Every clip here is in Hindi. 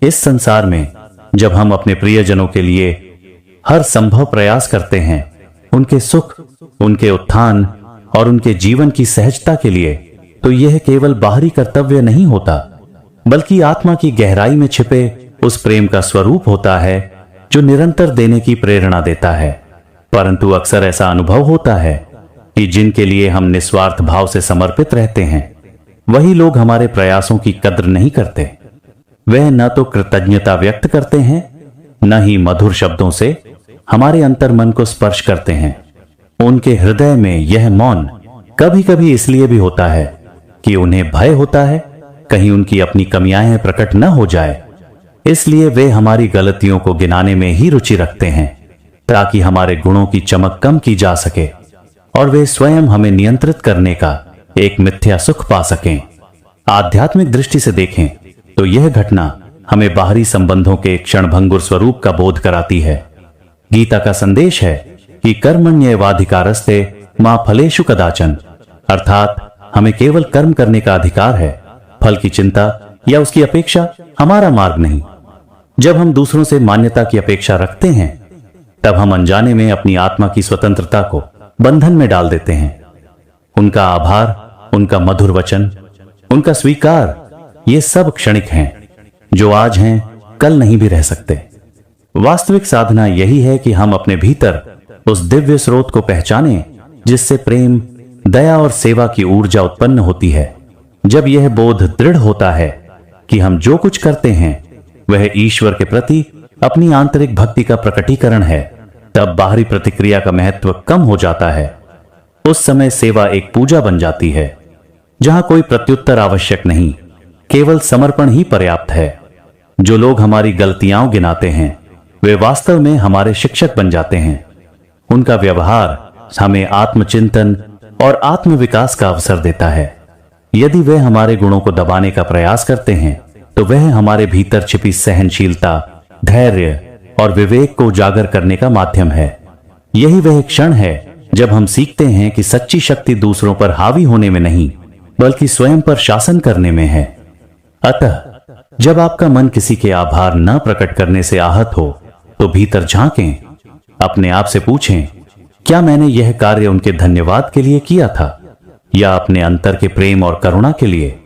इस संसार में जब हम अपने प्रियजनों के लिए हर संभव प्रयास करते हैं, उनके सुख, उनके उत्थान और उनके जीवन की सहजता के लिए, तो यह केवल बाहरी कर्तव्य नहीं होता, बल्कि आत्मा की गहराई में छिपे उस प्रेम का स्वरूप होता है जो निरंतर देने की प्रेरणा देता है। परंतु अक्सर ऐसा अनुभव होता है कि जिनके लिए हम निस्वार्थ भाव से समर्पित रहते हैं, वही लोग हमारे प्रयासों की कद्र नहीं करते। वह न तो कृतज्ञता व्यक्त करते हैं, न ही मधुर शब्दों से हमारे अंतर्मन को स्पर्श करते हैं। उनके हृदय में यह मौन कभी कभी इसलिए भी होता है कि उन्हें भय होता है कहीं उनकी अपनी कमियां प्रकट न हो जाए। इसलिए वे हमारी गलतियों को गिनाने में ही रुचि रखते हैं, ताकि हमारे गुणों की चमक कम की जा सके और वे स्वयं हमें नियंत्रित करने का एक मिथ्या सुख पा सकें। आध्यात्मिक दृष्टि से देखें तो यह घटना हमें बाहरी संबंधों के क्षणभंगुर स्वरूप का बोध कराती है। गीता का संदेश है कि कर्मण्येवाधिकारस्ते मा फलेषु कदाचन, अर्थात हमें केवल कर्म करने का अधिकार है, फल की चिंता या उसकी अपेक्षा हमारा मार्ग नहीं। जब हम दूसरों से मान्यता की अपेक्षा रखते हैं, तब हम अनजाने में अपनी आत्मा की स्वतंत्रता को बंधन में डाल देते हैं। उनका आभार, उनका मधुर वचन, उनका स्वीकार, ये सब क्षणिक हैं, जो आज हैं कल नहीं भी रह सकते। वास्तविक साधना यही है कि हम अपने भीतर उस दिव्य स्रोत को पहचानें जिससे प्रेम, दया और सेवा की ऊर्जा उत्पन्न होती है। जब यह बोध दृढ़ होता है कि हम जो कुछ करते हैं वह ईश्वर के प्रति अपनी आंतरिक भक्ति का प्रकटीकरण है, तब बाहरी प्रतिक्रिया का महत्व कम हो जाता है। उस समय सेवा एक पूजा बन जाती है, जहां कोई प्रत्युत्तर आवश्यक नहीं, केवल समर्पण ही पर्याप्त है। जो लोग हमारी गलतियां गिनाते हैं, वे वास्तव में हमारे शिक्षक बन जाते हैं। उनका व्यवहार हमें आत्मचिंतन और आत्मविकास का अवसर देता है। यदि वे हमारे गुणों को दबाने का प्रयास करते हैं, तो वह हमारे भीतर छिपी सहनशीलता, धैर्य और विवेक को उजागर करने का माध्यम है। यही वह क्षण है जब हम सीखते हैं कि सच्ची शक्ति दूसरों पर हावी होने में नहीं, बल्कि स्वयं पर शासन करने में है। अतः जब आपका मन किसी के आभार न प्रकट करने से आहत हो, तो भीतर झांकें, अपने आप से पूछें, क्या मैंने यह कार्य उनके धन्यवाद के लिए किया था या अपने अंतर के प्रेम और करुणा के लिए?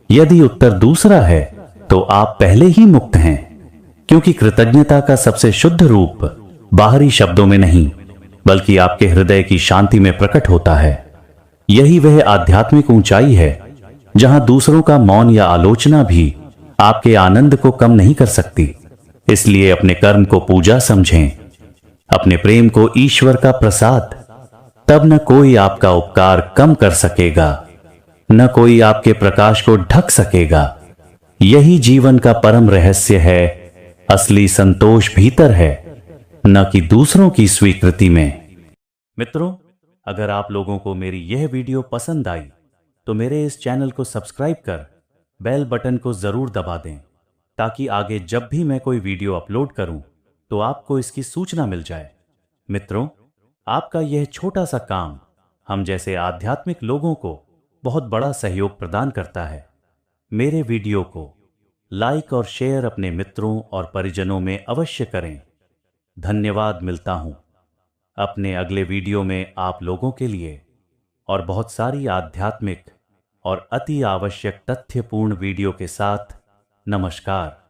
यदि उत्तर दूसरा है, तो आप पहले ही मुक्त हैं, क्योंकि कृतज्ञता का सबसे शुद्ध रूप बाहरी शब्दों में नहीं, बल्कि आपके हृदय की शांति में प्रकट होता है। यही वह आध्यात्मिक ऊंचाई है जहां दूसरों का मौन या आलोचना भी आपके आनंद को कम नहीं कर सकती। इसलिए अपने कर्म को पूजा समझें, अपने प्रेम को ईश्वर का प्रसाद। तब न कोई आपका उपकार कम कर सकेगा, न कोई आपके प्रकाश को ढक सकेगा। यही जीवन का परम रहस्य है। असली संतोष भीतर है, न कि दूसरों की स्वीकृति में। मित्रों, अगर आप लोगों को मेरी यह वीडियो पसंद आई तो मेरे इस चैनल को सब्सक्राइब कर बेल बटन को जरूर दबा दें, ताकि आगे जब भी मैं कोई वीडियो अपलोड करूं तो आपको इसकी सूचना मिल जाए। मित्रों, आपका यह छोटा सा काम हम जैसे आध्यात्मिक लोगों को बहुत बड़ा सहयोग प्रदान करता है। मेरे वीडियो को लाइक और शेयर अपने मित्रों और परिजनों में अवश्य करें। धन्यवाद। मिलता हूं अपने अगले वीडियो में आप लोगों के लिए और बहुत सारी आध्यात्मिक और अति आवश्यक तथ्यपूर्ण वीडियो के साथ। नमस्कार।